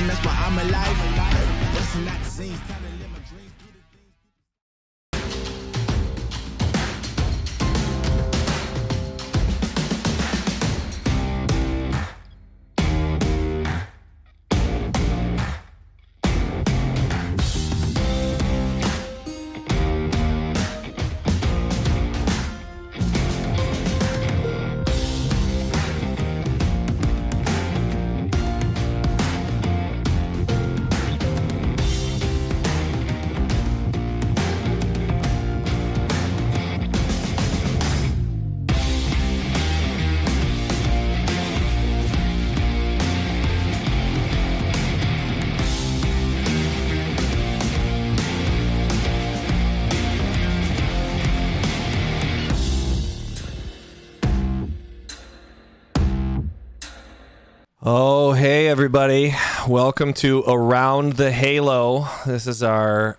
that's why I'm alive. Busting out the scenes, time to live my dreams. Oh, hey, everybody. Welcome to Around the Halo. This is our...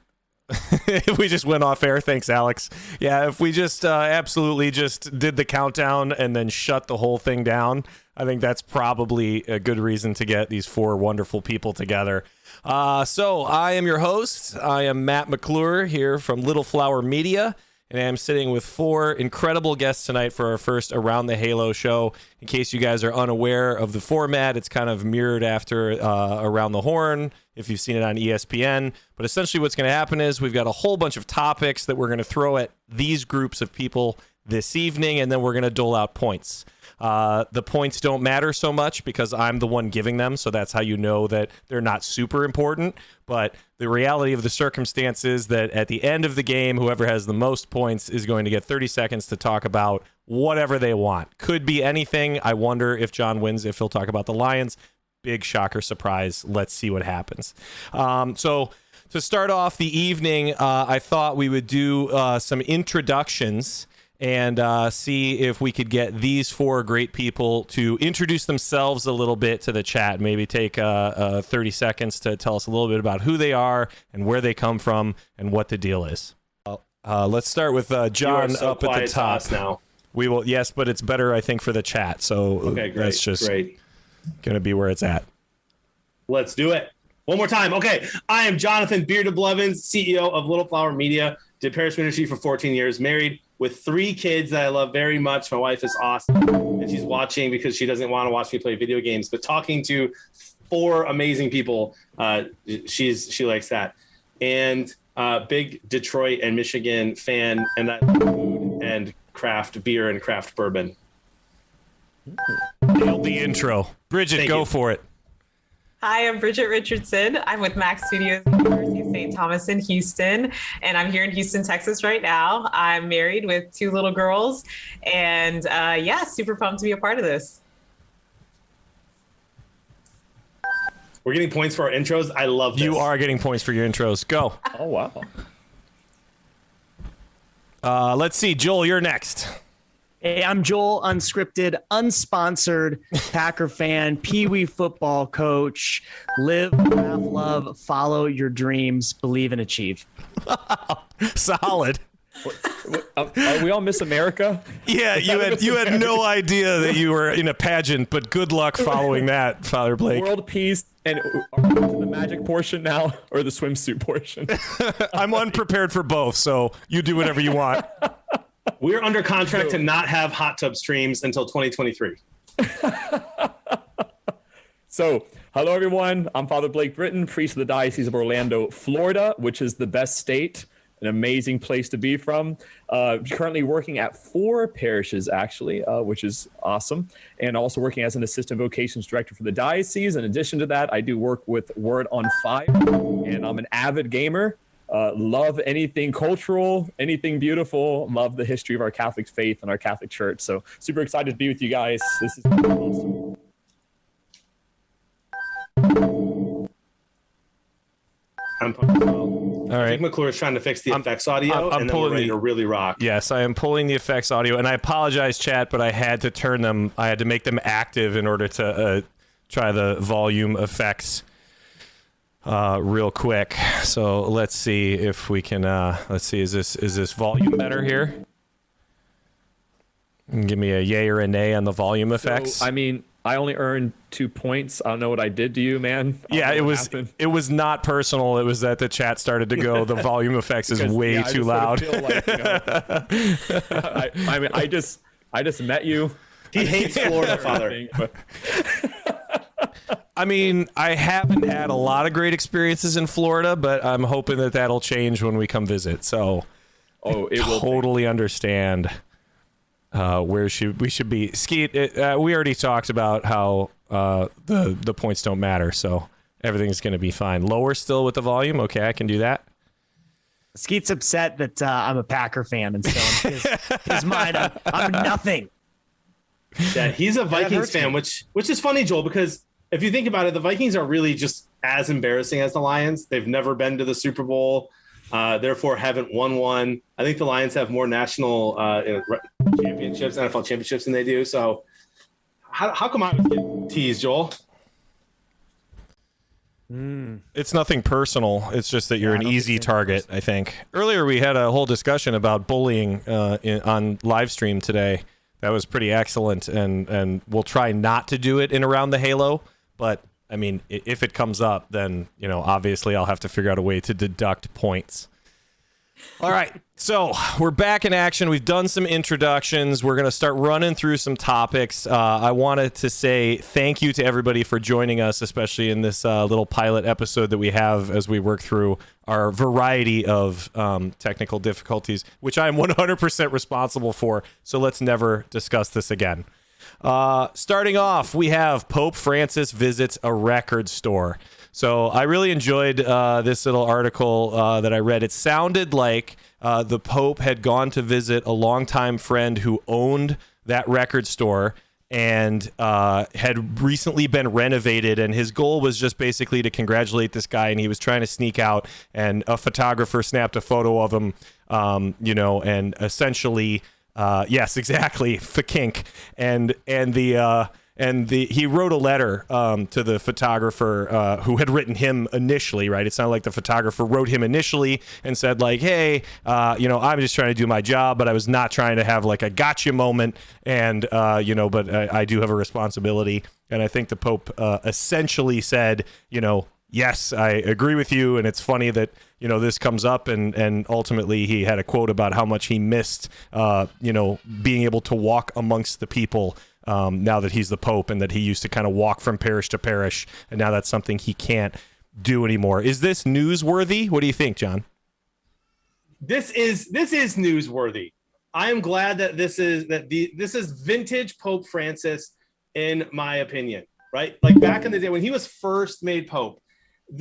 If we just went off air, thanks, Alex. Yeah, if we just absolutely just did the countdown and then shut the whole thing down, I think that's probably a good reason to get these four wonderful people together. So I am your host. I am Matt McClure here from Little Flower Media. And I'm sitting with four incredible guests tonight for our first Around the Halo show. In case you guys are unaware of the format, it's kind of mirrored after Around the Horn, if you've seen it on ESPN. But essentially what's going to happen is we've got a whole bunch of topics that we're going to throw at these groups of people this evening, and then we're going to dole out points. The points don't matter so much because I'm the one giving them, so that's how you know that they're not super important. But the reality of the circumstance is that at the end of the game, whoever has the most points is going to get 30 seconds to talk about whatever they want. Could be anything. I wonder if John wins, if he'll talk about the Lions. Big shocker surprise. Let's see what happens. So to start off the evening, I thought we would do some introductions and see if we could get these four great people to introduce themselves a little bit to the chat. Maybe take 30 seconds to tell us a little bit about who they are and where they come from and what the deal is. Let's start with John up at the top. Now. We will, yes, but it's better, I think, for the chat. So okay, great, that's just going to be where it's at. Let's do it. One more time. Okay, I am Jonathan Beard of Blevins, CEO of Little Flower Media. Did parish ministry for 14 years, married with 3 kids that I love very much. My wife is awesome, and she's watching because she doesn't want to watch me play video games. But talking to 4 amazing people, she likes that. And big Detroit and Michigan fan, and that food and craft beer and craft bourbon. Nailed the intro. Bridget, go for it. Hi, I'm Bridget Richardson. I'm with Mac Studios, University of St. Thomas in Houston, and I'm here in Houston, Texas right now. I'm married with 2 little girls, and super pumped to be a part of this. We're getting points for our intros. I love this. You are getting points for your intros. Go. Oh, wow. Let's see. Joel, you're next. Hey, I'm Joel, unscripted, unsponsored Packer fan, Pee-wee football coach. Live, laugh, love, follow your dreams, believe and achieve. Solid. Are we all Miss America? Yeah, you had no idea that you were in a pageant, but good luck following that, Father Blake. World peace, and are we to the magic portion now or the swimsuit portion? I'm unprepared for both, so you do whatever you want. We're under contract to not have hot tub streams until 2023. So, hello everyone. I'm Father Blake Britton, priest of the Diocese of Orlando, Florida, which is the best state, an amazing place to be from. Currently working at 4 parishes, actually, which is awesome. And also working as an assistant vocations director for the diocese. In addition to that, I do work with Word on Fire, and I'm an avid gamer. Love anything cultural, anything beautiful. Love the history of our Catholic faith and our Catholic Church. So super excited to be with you guys. This is awesome. I'm pumped as well. All right. I think McClure is trying to fix the effects audio, and then we're ready to really rock. Yes, I am pulling the effects audio, and I apologize, chat, but I had to turn them. I had to make them active in order to try the volume effects real quick. So let's see if we can. Let's see. Is this volume better here? Give me a yay or a nay on the volume effects. So, I mean, I only earned 2 points. I don't know what I did to you, man. Yeah, it was not personal. It was that the chat started to go, the volume effects is way too loud. I mean, I just met you. He hates Florida, Father. I mean, I haven't had a lot of great experiences in Florida, but I'm hoping that that'll change when we come visit. So, it will totally understand where we should be. Skeet, we already talked about how the points don't matter, so everything's going to be fine. Lower still with the volume. Okay, I can do that. Skeet's upset that I'm a Packer fan, and so in his mind, I'm nothing. Yeah, he's a Vikings fan, which is funny, Joel, because if you think about it, the Vikings are really just as embarrassing as the Lions. They've never been to the Super Bowl, therefore haven't won one. I think the Lions have more national championships, NFL championships than they do. So how come I was getting teased, Joel? It's nothing personal. It's just that you're an easy target, I think. Earlier, we had a whole discussion about bullying on live stream today. That was pretty excellent, and we'll try not to do it in Around the Halo. But, I mean, if it comes up, then, obviously I'll have to figure out a way to deduct points. All right, so we're back in action. We've done some introductions. We're going to start running through some topics. I wanted to say thank you to everybody for joining us, especially in this little pilot episode that we have as we work through our variety of technical difficulties, which I am 100% responsible for. So let's never discuss this again. Starting off, we have Pope Francis visits a record store. So I really enjoyed this little article that I read. It sounded like the Pope had gone to visit a longtime friend who owned that record store and had recently been renovated. And his goal was just basically to congratulate this guy. And he was trying to sneak out, and a photographer snapped a photo of him, and essentially, yes, exactly, fakink. And he wrote a letter to the photographer who had written him initially, right? It sounded like the photographer wrote him initially and said, like, hey, I'm just trying to do my job, but I was not trying to have like a gotcha moment. And, but I do have a responsibility. And I think the Pope essentially said, yes, I agree with you. And it's funny that, this comes up, and ultimately he had a quote about how much he missed, being able to walk amongst the people now that he's the Pope, and that he used to kind of walk from parish to parish, and now that's something he can't do anymore. Is this newsworthy? What do you think, John? This is newsworthy. I am glad that this is vintage Pope Francis, in my opinion, right? Like back in the day when he was first made Pope,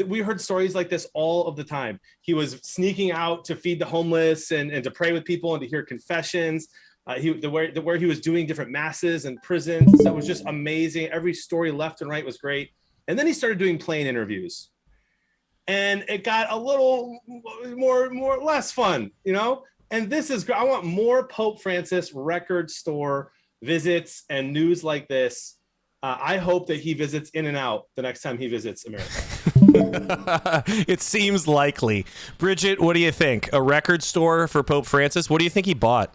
we heard stories like this all of the time. He was sneaking out to feed the homeless and to pray with people and to hear confessions. Where he was doing different masses and prisons. So it was just amazing. Every story left and right was great. And then he started doing plane interviews. And it got a little less fun, And this is great. I want more Pope Francis record store visits and news like this. I hope that he visits In-N-Out the next time he visits America. It seems likely. Bridget, what do you think? A record store for Pope Francis? What do you think he bought?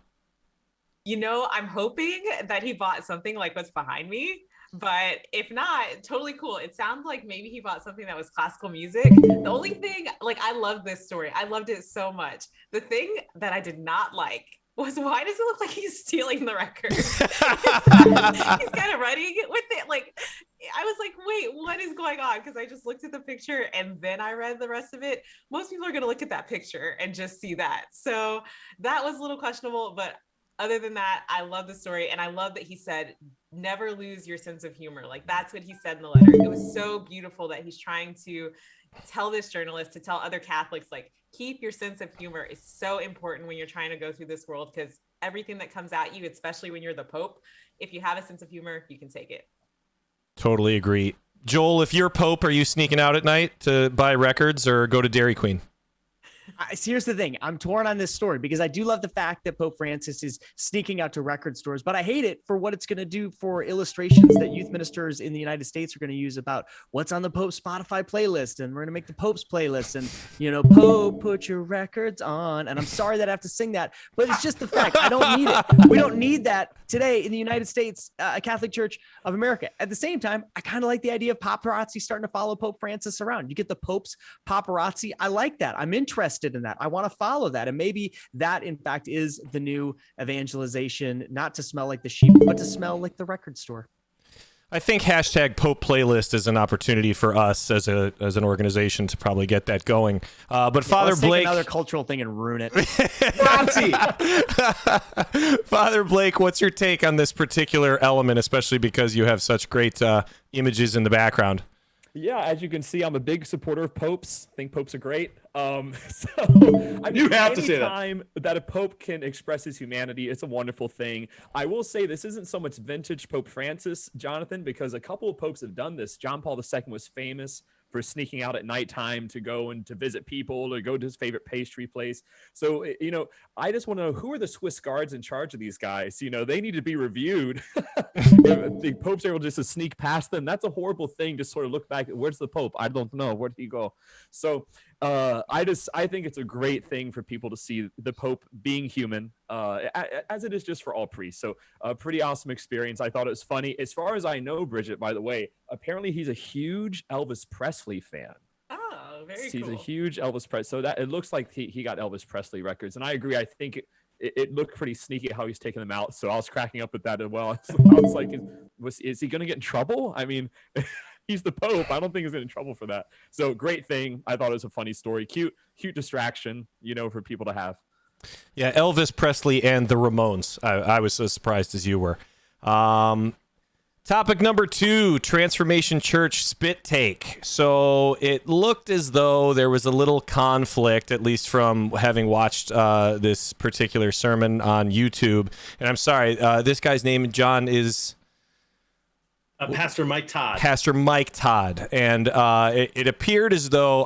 I'm hoping that he bought something like what's behind me, but if not, totally cool. It sounds like maybe he bought something that was classical music. The only thing, I love this story. I loved it so much. The thing that I did not like was, why does it look like he's stealing the record? He's kind of running with it. I was like, wait, what is going on? Because I just looked at the picture and then I read the rest of it. Most people are going to look at that picture and just see that. So that was a little questionable, but other than that, I love the story. And I love that he said, never lose your sense of humor. That's what he said in the letter. It was so beautiful that he's trying to tell this journalist, to tell other Catholics, keep your sense of humor is so important when you're trying to go through this world, because everything that comes at you, especially when you're the Pope, if you have a sense of humor, you can take it. Totally agree. Joel, if you're Pope, are you sneaking out at night to buy records or go to Dairy Queen? Here's the thing. I'm torn on this story because I do love the fact that Pope Francis is sneaking out to record stores, but I hate it for what it's going to do for illustrations that youth ministers in the United States are going to use about what's on the Pope's Spotify playlist. And we're going to make the Pope's playlist and, Pope, put your records on. And I'm sorry that I have to sing that, but it's just the fact. I don't need it. We don't need that today in the United States, Catholic Church of America. At the same time, I kind of like the idea of paparazzi starting to follow Pope Francis around. You get the Pope's paparazzi. I like that. I'm interested in that. I want to follow that. And maybe that, in fact, is the new evangelization, not to smell like the sheep, but to smell like the record store. I think hashtag Pope Playlist is an opportunity for us as an organization to probably get that going. But Father Blake, take another cultural thing and ruin it. Father Blake, what's your take on this particular element, especially because you have such great images in the background? Yeah, as you can see, I'm a big supporter of popes. I think popes are great. You have to say that. Anytime that a pope can express his humanity, it's a wonderful thing. I will say this isn't so much vintage Pope Francis, Jonathan, because a couple of popes have done this. John Paul II was famous for sneaking out at nighttime to go and to visit people or go to his favorite pastry place. So, I just want to know, who are the Swiss guards in charge of these guys? They need to be reviewed. If the popes are able just to sneak past them, that's a horrible thing to sort of look back. Where's the Pope? I don't know. Where did he go? So I think it's a great thing for people to see the Pope being human, as it is just for all priests. So a pretty awesome experience. I thought it was funny. As far as I know, Bridget, by the way, apparently he's a huge Elvis Presley fan. Oh, very He's cool. a huge Elvis Presley. So that it looks like he got Elvis Presley records. And I agree. I think it looked pretty sneaky how he's taking them out. So I was cracking up at that as well. I was like, is he going to get in trouble? I mean, he's the Pope. I don't think he's in trouble for that. So great thing. I thought it was a funny story. Cute distraction, for people to have. Yeah, Elvis Presley and the Ramones. I was as surprised as you were. Topic number 2, Transformation Church spit take. So it looked as though there was a little conflict, at least from having watched this particular sermon on YouTube. And I'm sorry, this guy's name, John, is... Pastor Mike Todd. Pastor Mike Todd. And it appeared as though,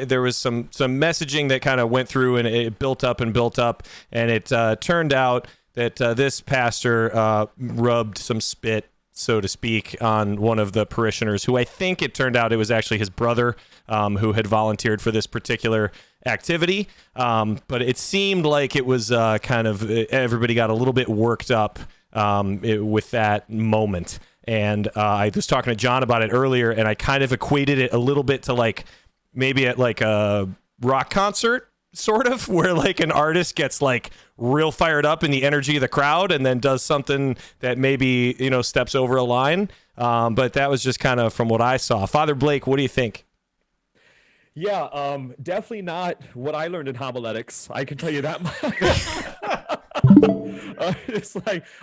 there was some messaging that kind of went through and it built up. And it turned out that this pastor rubbed some spit, so to speak, on one of the parishioners who I think it turned out it was actually his brother who had volunteered for this particular activity. But it seemed like it was everybody got a little bit worked up with that moment. And I was talking to John about it earlier, and I kind of equated it a little bit to maybe at a rock concert, sort of, where an artist gets real fired up in the energy of the crowd and then does something that maybe, steps over a line. But that was just kind of from what I saw. Father Blake, what do you think? Yeah, definitely not what I learned in homiletics. I can tell you that much. It's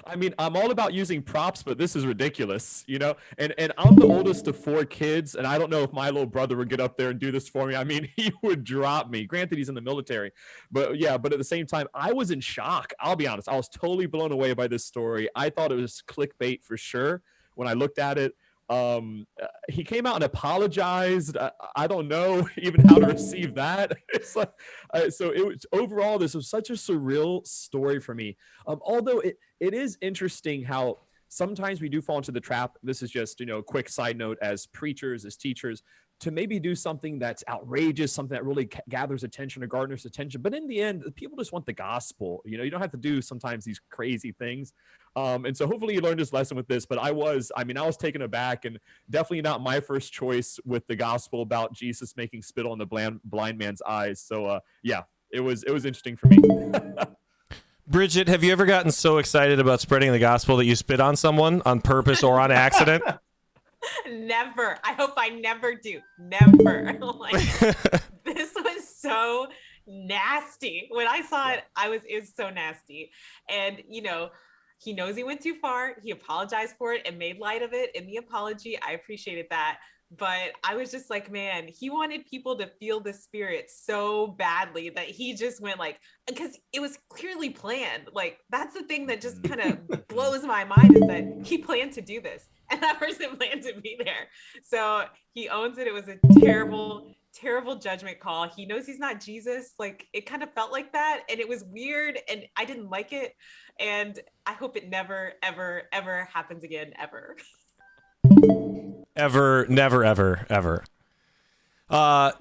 I'm all about using props, but this is ridiculous, and I'm the oldest of 4 kids, and I don't know if my little brother would get up there and do this for me. He would drop me. Granted, he's in the military, but at the same time, I was in shock. I'll be honest. I was totally blown away by this story. I thought it was clickbait for sure when I looked at it. He came out and apologized. I don't know even how to receive that. It's so it was overall, this was such a surreal story for me. Although it is interesting how sometimes we do fall into the trap. This is just, a quick side note as preachers, as teachers, to maybe do something that's outrageous, something that really gathers attention or garners attention. But in the end, people just want the gospel. You don't have to do sometimes these crazy things. And so hopefully you learned this lesson with this, but I was taken aback, and definitely not my first choice with the gospel about Jesus making spit on the blind man's eyes. So it was interesting for me. Bridget, have you ever gotten so excited about spreading the gospel that you spit on someone on purpose or on accident? Never. I hope I never do. Never. This was so nasty. When I saw it, it was so nasty. And, he knows he went too far. He apologized for it and made light of it in the apology. I appreciated that. But I was just like, man, he wanted people to feel the spirit so badly that he just went like, because it was clearly planned. Like, that's the thing that just kind of blows my mind, is that he planned to do this and that person planned to be there. So he owns it. It was a terrible judgment call. He knows he's not Jesus. Like, it kind of felt like that, and it was weird, and I didn't like it, and I hope it never ever happens again, ever. Ever, never, ever, ever.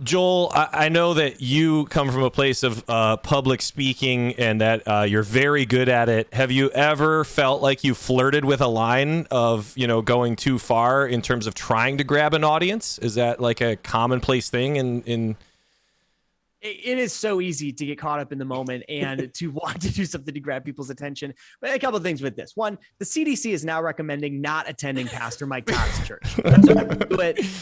Joel, I know that you come from a place of public speaking and that you're very good at it. Have you ever felt like you flirted with a line of, going too far in terms of trying to grab an audience? Is that like a commonplace thing in It is so easy to get caught up in the moment and to want to do something to grab people's attention. But a couple of things with this. One, the CDC is now recommending not attending Pastor Mike Todd's church.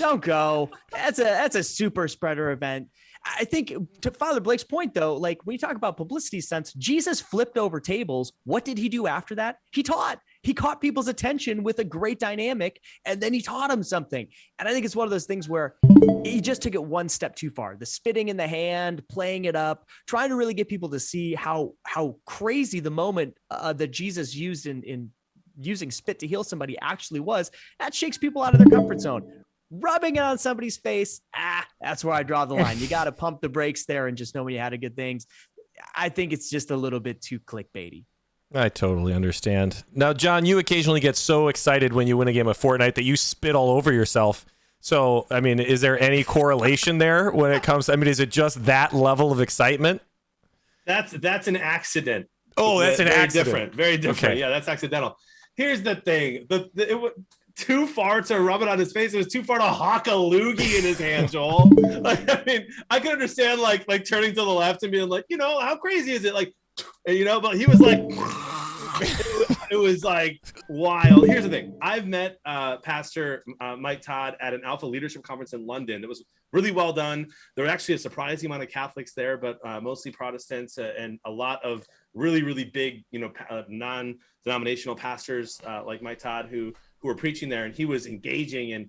Don't go. That's a super spreader event. I think, to Father Blake's point, though, like, when you talk about publicity stunts, Jesus flipped over tables. What did he do after that? He taught. He caught people's attention with a great dynamic, and then he taught them something. And I think it's one of those things where he just took it one step too far. The spitting in the hand, playing it up, trying to really get people to see how crazy the moment that Jesus used in using spit to heal somebody actually was. That shakes people out of their comfort zone. Rubbing it on somebody's face, that's where I draw the line. You got to pump the brakes there and just know when you had to good things. I think it's just a little bit too clickbaity. I totally understand. Now, John, you occasionally get so excited when you win a game of Fortnite that you spit all over yourself. So, I mean, is there any correlation there when it comes? I mean, is it just that level of excitement? That's an accident. Oh, that's an accident. Very different. Okay. Yeah, that's accidental. Here's the thing. It was too far to rub it on his face. It was too far to hawk a loogie in his hand, Joel. Like, I mean, I can understand like turning to the left and being like, how crazy is it? Like, but he was like, it was like wild. Here's the thing. I've met Pastor Mike Todd at an Alpha Leadership Conference in London. It was really well done. There were actually a surprising amount of Catholics there, but mostly Protestants and a lot of really, really big, non-denominational pastors like Mike Todd who were preaching there, and he was engaging, and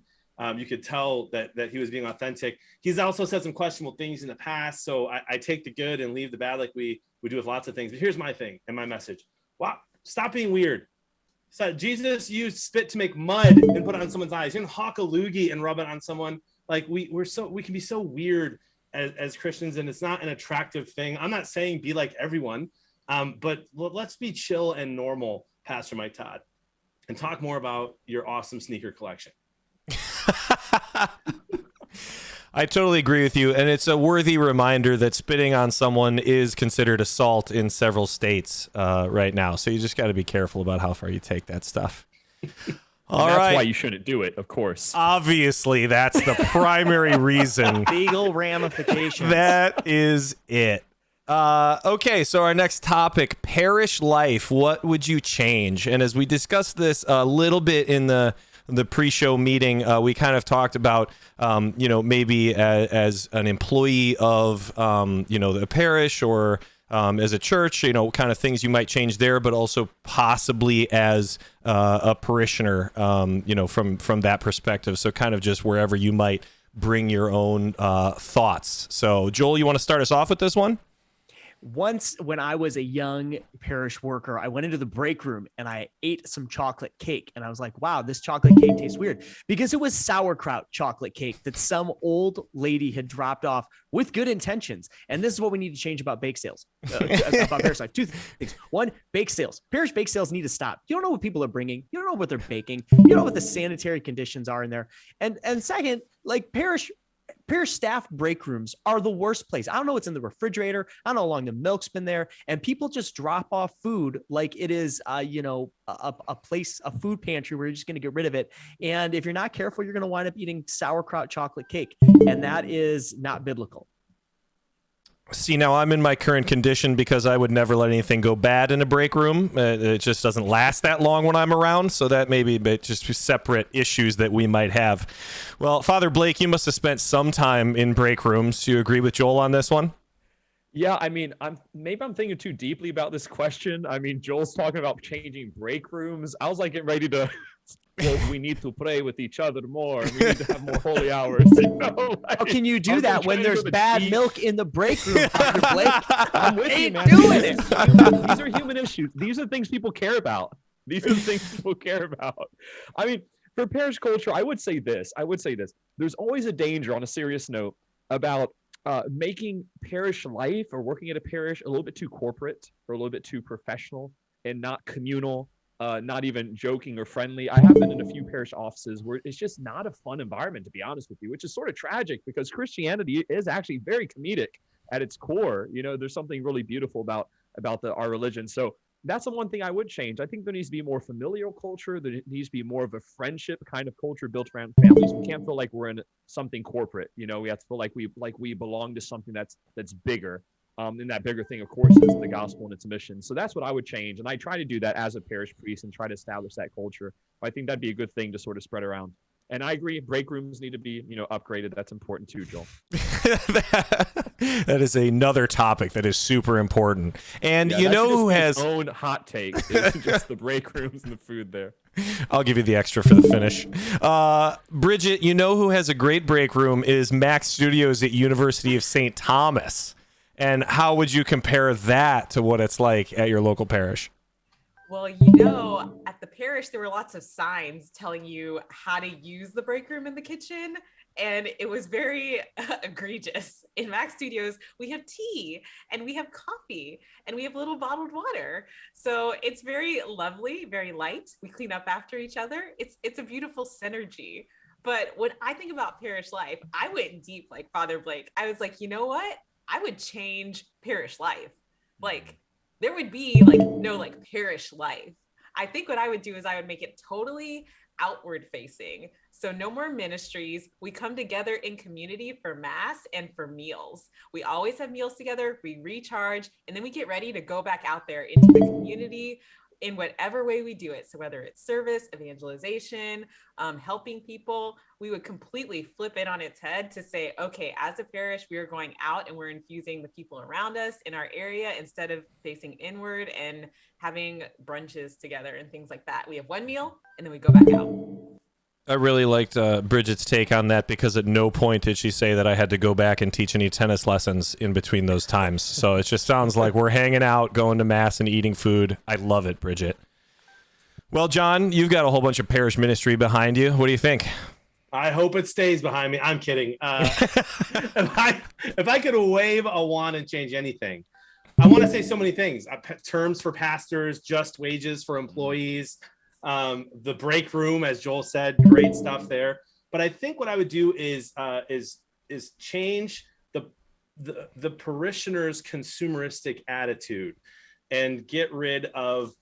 you could tell that he was being authentic. He's also said some questionable things in the past, so I take the good and leave the bad, like we do with lots of things. But here's my thing and my message. Wow, stop being weird. So Jesus used spit to make mud and put it on someone's eyes. You didn't hawk a loogie and rub it on someone. Like we can be so weird as Christians, and it's not an attractive thing. I'm not saying be like everyone, but let's be chill and normal, Pastor Mike Todd, and talk more about your awesome sneaker collection. I totally agree with you, and it's a worthy reminder that spitting on someone is considered assault in several states right now. So you just got to be careful about how far you take that stuff. That's why you shouldn't do it, of course. Obviously, that's the primary reason. Legal ramifications. That is it. Okay, so our next topic, parish life. What would you change? And as we discussed this a little bit in the pre-show meeting, we kind of talked about, maybe as an employee of, the parish or as a church, kind of things you might change there, but also possibly as a parishioner, from that perspective. So kind of just wherever you might bring your own thoughts. So Joel, you want to start us off with this one? Once when I was a young parish worker, I went into the break room and I ate some chocolate cake. And I was like, wow, this chocolate cake tastes weird, because it was sauerkraut chocolate cake that some old lady had dropped off with good intentions. And this is what we need to change about bake sales, about parish life. Two things. One, bake sales. Parish bake sales need to stop. You don't know what people are bringing. You don't know what they're baking. You don't know what the sanitary conditions are in there. And second, like parish staff break rooms are the worst place. I don't know what's in the refrigerator. I don't know how long the milk's been there. And people just drop off food like it is, a place, a food pantry where you're just going to get rid of it. And if you're not careful, you're going to wind up eating sauerkraut chocolate cake. And that is not biblical. See, now I'm in my current condition because I would never let anything go bad in a break room. It just doesn't last that long when I'm around. So that may be just separate issues that we might have. Well, Father Blake, you must have spent some time in break rooms. Do you agree with Joel on this one? Yeah, I mean, I'm thinking too deeply about this question. I mean, Joel's talking about changing break rooms. I was like getting ready to well, we need to pray with each other more. And we need to have more holy hours. How can you do I'm that when trying to there's go to bad cheap- milk in the break room, Dr. Blake? I'm with you, Ain't man. doing it. These are human issues. These are things people care about. These are the things people care about. I mean, for parish culture, I would say this. There's always a danger, on a serious note, about making parish life or working at a parish a little bit too corporate or a little bit too professional and not communal, not even joking or friendly. I have been in a few parish offices where it's just not a fun environment, to be honest with you, which is sort of tragic because Christianity is actually very comedic at its core. You know, there's something really beautiful about our religion. So that's the one thing I would change. I think there needs to be more familial culture. There needs to be more of a friendship kind of culture built around families. We can't feel like we're in something corporate. You know, we have to feel like we belong to something that's bigger. And that bigger thing, of course, is the gospel and its mission. So that's what I would change. And I try to do that as a parish priest and try to establish that culture. I think that'd be a good thing to sort of spread around. And I agree, break rooms need to be, upgraded. That's important too, Joel. That is another topic that is super important. And Yeah, who has its own hot take is just the break rooms and the food there. I'll give you the extra for the finish. Bridget, who has a great break room is Mac Studios at University of St. Thomas. And how would you compare that to what it's like at your local parish? Well, at the parish, there were lots of signs telling you how to use the break room in the kitchen. And it was very egregious. In Mac Studios, we have tea and we have coffee and we have little bottled water. So it's very lovely, very light. We clean up after each other. It's a beautiful synergy. But when I think about parish life, I went deep like Father Blake. I was like, you know what? I would change parish life. Like, there would be no parish life. I think what I would do is I would make it totally outward facing. So no more ministries. We come together in community for mass and for meals. We always have meals together. We recharge and then we get ready to go back out there into the community in whatever way we do it. So whether it's service, evangelization, helping people, we would completely flip it on its head to say, okay, as a parish, we are going out and we're infusing the people around us in our area instead of facing inward and having brunches together and things like that. We have one meal and then we go back out. I really liked Bridget's take on that because at no point did she say that I had to go back and teach any tennis lessons in between those times. So it just sounds like we're hanging out, going to mass and eating food. I love it, Bridget. Well, John, you've got a whole bunch of parish ministry behind you. What do you think? I hope it stays behind me. I'm kidding. If I could wave a wand and change anything, I want to say so many things. Terms for pastors, just wages for employees, the break room, as Joel said, great stuff there. But I think what I would do is change the parishioners' consumeristic attitude and get rid of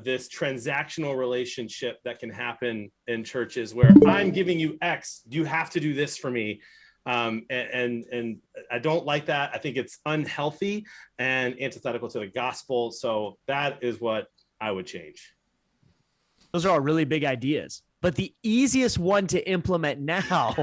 this transactional relationship that can happen in churches where I'm giving you X, you have to do this for me. And I don't like that. I think it's unhealthy and antithetical to the gospel. So that is what I would change. Those are all really big ideas, but the easiest one to implement now.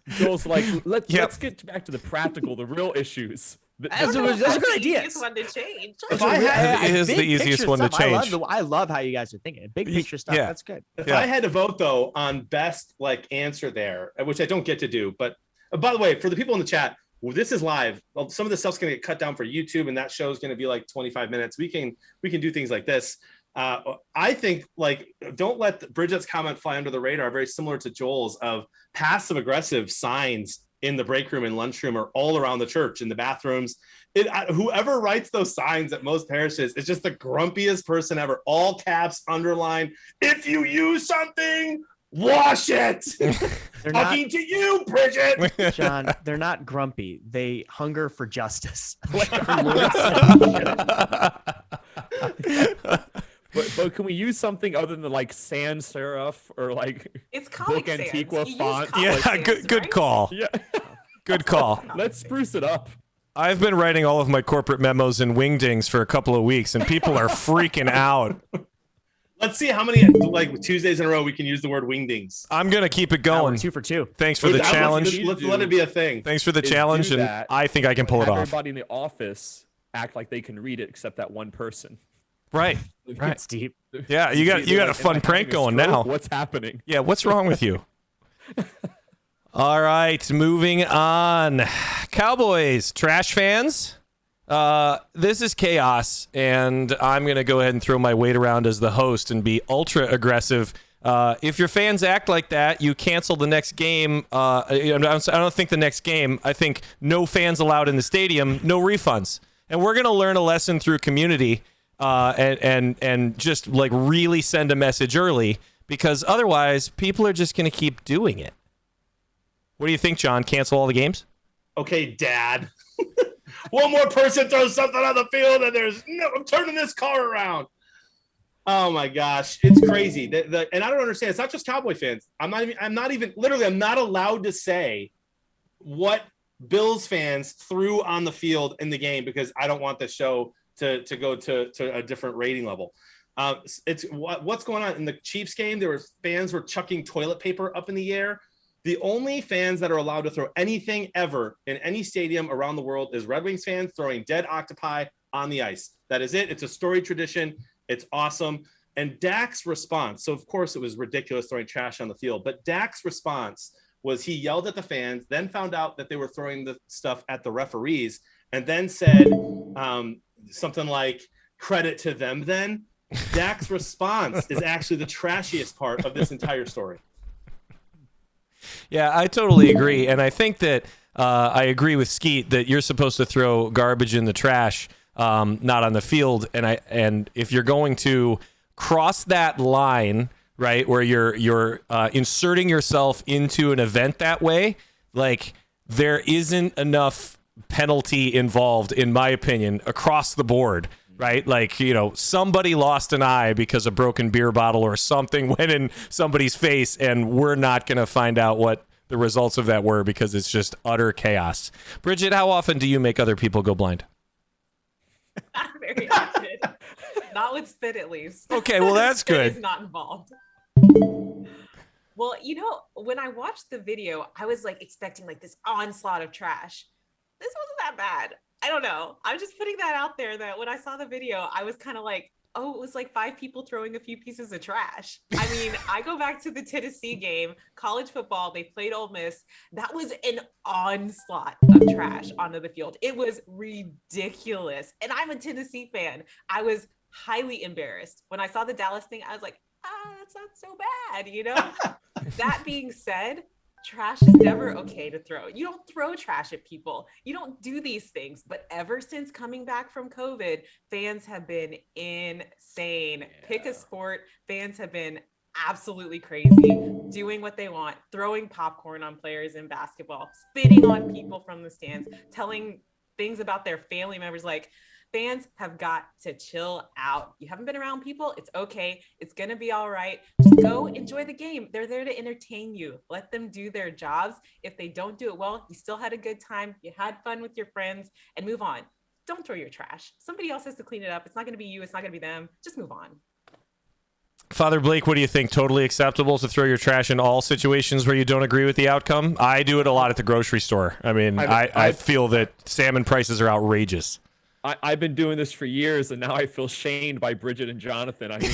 Joel's like, let's get back to the practical, the real issues. Those are good ideas. One to change. It is the easiest one to change. I love how you guys are thinking. Big picture stuff. Yeah. That's good. If I had to vote though on best answer there, which I don't get to do, but by the way, for the people in the chat, this is live. Well, some of the stuff's going to get cut down for YouTube, and that show is going to be like 25 minutes. We can do things like this. I think don't let Bridget's comment fly under the radar. Very similar to Joel's of passive aggressive signs in the break room and lunchroom or all around the church in the bathrooms. Whoever writes those signs at most parishes is just the grumpiest person ever. All caps, underline. If you use something, wash it. Talking to you, Bridget. John, they're not grumpy. They hunger for justice. But can we use something other than sans serif or it's Comic Book Sans. Antiqua You font? use Comic Sans, Good right? call. Yeah. Good call. Let's spruce it up. I've been writing all of my corporate memos in wingdings for a couple of weeks, and people are freaking out. Let's see how many Tuesdays in a row we can use the word wingdings. I'm going to keep it going. 2 for 2. Thanks for the challenge. Let's let it be a thing. Thanks for the challenge, and I think I can pull it Have off. everybody in the office act like they can read it except that one person. Right. Right. It's deep. Yeah, you got a fun prank going now. What's happening? Yeah, what's wrong with you? All right, moving on. Cowboys, trash fans. This is chaos, and I'm going to go ahead and throw my weight around as the host and be ultra aggressive. If your fans act like that, you cancel the next game. I don't think the next game. I think no fans allowed in the stadium, no refunds. And we're going to learn a lesson through community and just like really send a message early, because otherwise people are just going to keep doing it. What do you think, John? Cancel all the games? Okay, Dad. One more person throws something on the field, and I'm turning this car around. Oh my gosh, it's crazy. And I don't understand. It's not just Cowboy fans. I'm not allowed to say what Bills fans threw on the field in the game because I don't want the show to go to a different rating level. It's what's going on in the Chiefs game. Fans were chucking toilet paper up in the air. The only fans that are allowed to throw anything ever in any stadium around the world is Red Wings fans throwing dead octopi on the ice. That is it. It's a storied tradition. It's awesome. And Dak's response, so of course it was ridiculous throwing trash on the field, but Dak's response was he yelled at the fans, then found out that they were throwing the stuff at the referees, and then said something like, credit to them then. Dak's response is actually the trashiest part of this entire story. Yeah, I totally agree. And I think that I agree with Skeet that you're supposed to throw garbage in the trash, not on the field. And if you're going to cross that line, right, where you're inserting yourself into an event that way, like there isn't enough penalty involved, in my opinion, across the board. Right? Like, somebody lost an eye because a broken beer bottle or something went in somebody's face, and we're not going to find out what the results of that were because it's just utter chaos. Bridget, how often do you make other people go blind? Not very often. Not with spit, at least. Okay, well, that's Spit good. is not involved. Well, when I watched the video, I was like expecting like this onslaught of trash. This wasn't that bad. I don't know. I'm just putting that out there that when I saw the video, I was kind of like, oh, it was like 5 people throwing a few pieces of trash. I mean, I go back to the Tennessee game, college football, they played Ole Miss. That was an onslaught of trash onto the field. It was ridiculous. And I'm a Tennessee fan. I was highly embarrassed. When I saw the Dallas thing, I was like, that's not so bad, That being said, trash is never okay to throw. You don't throw trash at people. You don't do these things. But ever since coming back from COVID, fans have been insane. Yeah. Pick a sport. Fans have been absolutely crazy, doing what they want, throwing popcorn on players in basketball, spitting on people from the stands, telling things about their family members. Like, fans have got to chill out. You haven't been around people. It's okay. It's going to be all right. Just go enjoy the game. They're there to entertain you. Let them do their jobs. If they don't do it well, you still had a good time. You had fun with your friends, and move on. Don't throw your trash. Somebody else has to clean it up. It's not going to be you. It's not going to be them. Just move on. Father Blake, what do you think? Totally acceptable to throw your trash in all situations where you don't agree with the outcome? I do it a lot at the grocery store. I mean, I feel that salmon prices are outrageous. I've been doing this for years, and now I feel shamed by Bridget and Jonathan. I mean,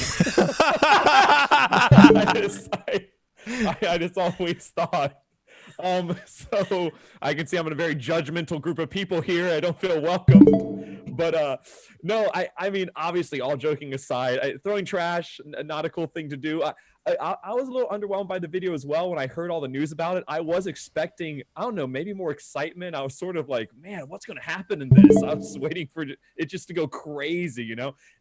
I just always thought. So I can see I'm in a very judgmental group of people here. I don't feel welcome. But no, I mean, obviously, all joking aside, throwing trash, not a cool thing to do. I was a little underwhelmed by the video as well when I heard all the news about it. I was expecting, I don't know, maybe more excitement. I was sort of like, man, what's going to happen in this? I was waiting for it just to go crazy,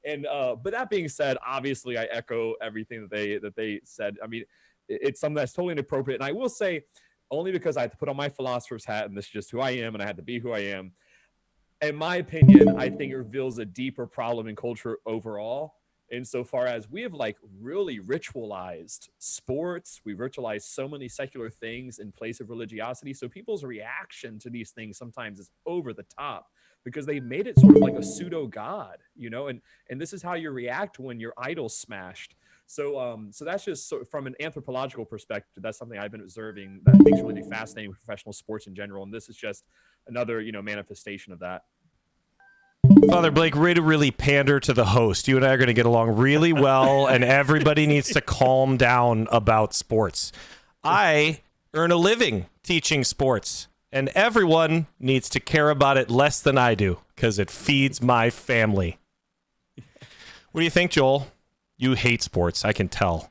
And but that being said, obviously, I echo everything that they said. I mean, it's something that's totally inappropriate. And I will say, only because I had to put on my philosopher's hat, and this is just who I am, and I had to be who I am. In my opinion, I think it reveals a deeper problem in culture overall. Insofar as we have really ritualized sports, we ritualized so many secular things in place of religiosity. So people's reaction to these things sometimes is over the top because they made it sort of like a pseudo god, and this is how you react when your idol's smashed. So that's just from an anthropological perspective, that's something I've been observing that I think is really fascinating with professional sports in general. And this is just another, manifestation of that. Father Blake, really pander to the host. You and I are going to get along really well, and everybody needs to calm down about sports. I earn a living teaching sports, and everyone needs to care about it less than I do because it feeds my family. What do you think, Joel? You hate sports, I can tell.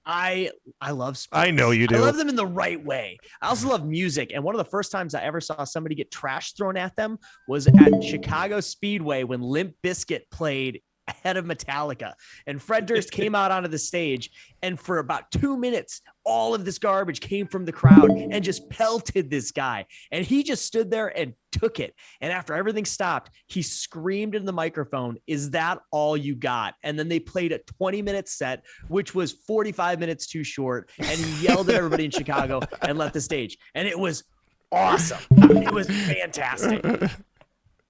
I love sports. I know you do. I love them in the right way. I also love music. And one of the first times I ever saw somebody get trash thrown at them was at Chicago Speedway when Limp Bizkit played ahead of Metallica. And Fred Durst came out onto the stage, and for about 2 minutes, all of this garbage came from the crowd and just pelted this guy. And he just stood there and took it. And after everything stopped, he screamed into the microphone, "Is that all you got?" And then they played a 20-minute set, which was 45 minutes too short. And he yelled at everybody in Chicago and left the stage. And it was awesome. It was fantastic.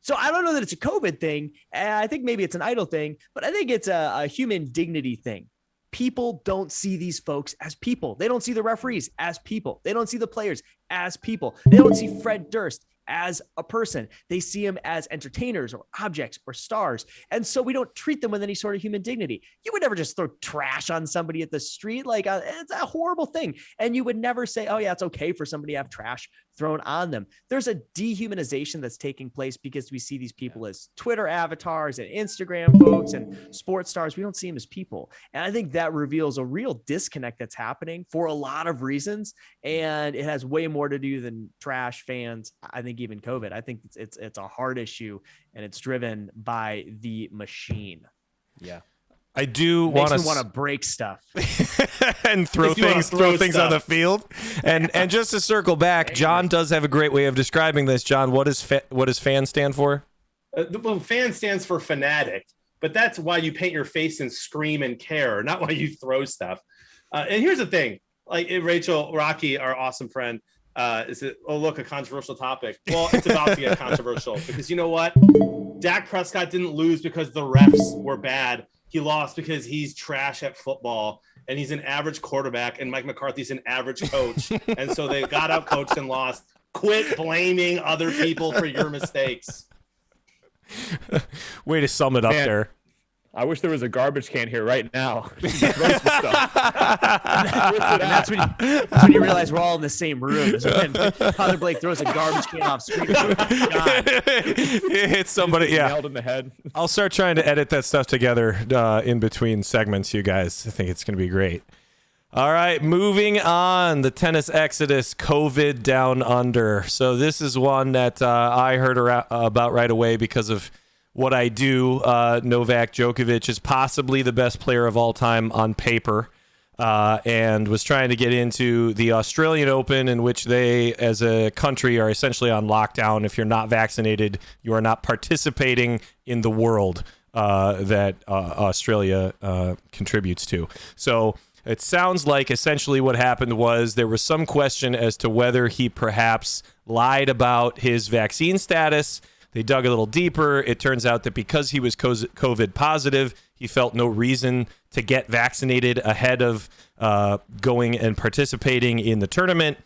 So I don't know that it's a COVID thing. I think maybe it's an idol thing, but I think it's a human dignity thing. People don't see these folks as people. They don't see the referees as people. They don't see the players as people. They don't see Fred Durst as a person. They see him as entertainers or objects or stars. And so we don't treat them with any sort of human dignity. You would never just throw trash on somebody at the street. Like it's a horrible thing. And you would never say, oh yeah, it's okay for somebody to have trash thrown on them. There's a dehumanization that's taking place because we see these people as Twitter avatars and Instagram folks and sports stars. We don't see them as people. And I think that reveals a real disconnect that's happening for a lot of reasons. And it has way more to do than trash, fans. I think even COVID. I think it's a hard issue, and it's driven by the machine. Yeah. I do want to break stuff and throw things on the field. And just to circle back, John does have a great way of describing this. John, what does fan stand for? Well, fan stands for fanatic, but that's why you paint your face and scream and care, not why you throw stuff. And here's the thing, like Rachel Rocky, our awesome friend, is it? Oh, look, a controversial topic. Well, it's about to get controversial because you know what? Dak Prescott didn't lose because the refs were bad. He lost because he's trash at football and he's an average quarterback and Mike McCarthy's an average coach. And so they got out coached and lost. Quit blaming other people for your mistakes. Way to sum it up there. I wish there was a garbage can here right now. That's when you realize we're all in the same room. So when Father Blake throws a garbage can off screen, it hits somebody. Yeah, nailed in the head. I'll start trying to edit that stuff together in between segments, you guys. I think it's going to be great. All right, moving on. The tennis exodus, COVID down under. So this is one that I heard about right away because of what I do. Novak Djokovic is possibly the best player of all time on paper, and was trying to get into the Australian Open, in which they, as a country, are essentially on lockdown. If you're not vaccinated, you are not participating in the world that Australia contributes to. So it sounds like essentially what happened was there was some question as to whether he perhaps lied about his vaccine status. They dug a little deeper. It turns out that because he was COVID positive, he felt no reason to get vaccinated ahead of going and participating in the tournament.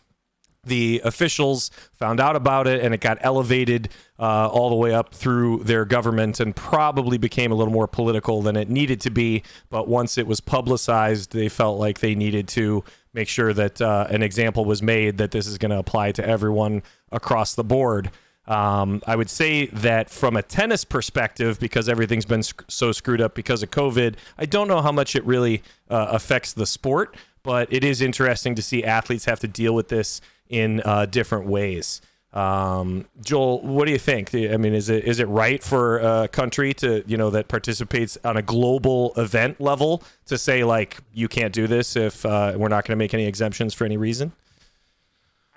The officials found out about it, and it got elevated all the way up through their government and probably became a little more political than it needed to be. But once it was publicized, they felt like they needed to make sure that an example was made that this is going to apply to everyone across the board. I would say that from a tennis perspective, because everything's been so screwed up because of COVID, I don't know how much it really affects the sport, but it is interesting to see athletes have to deal with this in different ways. Joel, what do you think? I mean, is it right for a country to, that participates on a global event level to say, like, you can't do this if we're not going to make any exemptions for any reason?